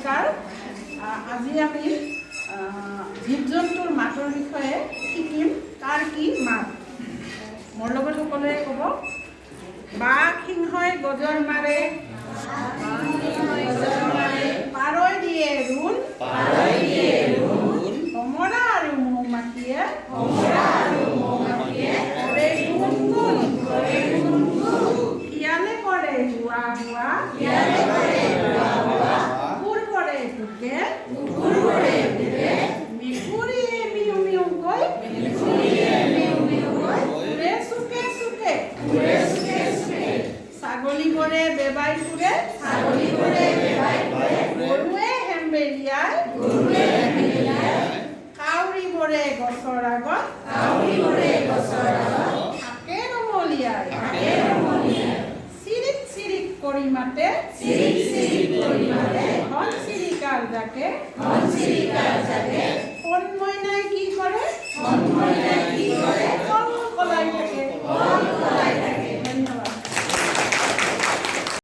নমস্কাৰ। আজি আমি জীৱ-জন্তুৰ মাতৰ বিষয়ে শিকিম। কাৰ কি মাত? মোৰ লগত সকলোৱে ক'ব। বাঘ সিংহই গজৰ মাৰে, পাৰৈ দিয়ে ৰোল, ভমৰা আৰু মৌ-মাখিয়ে কৰে গুণ-গুণ, শিয়ালে কৰে হুৱা-হুৱা, কুকুৰ কৰে ভোকে, মেকুৰীয়ে মিউ-মিউকৈ ঘূৰে চুকে-চুকে, ছাগলী কৰে বেবাই ফুৰে, গৰুৱে হেম্বেলিয়াই, কাউৰীবোৰে গছৰ আগত থাকে নমলিয়াই, চিৰিক চিৰিক কৰি মাতে, ঘনচিৰিকাৰ জাকে, সোণ মইনাই কি কৰে,